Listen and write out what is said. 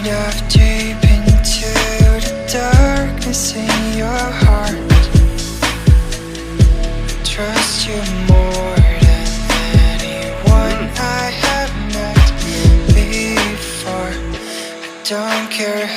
dive deep into the darkness in your heart. Trust you more than anyone I have met before. I don't care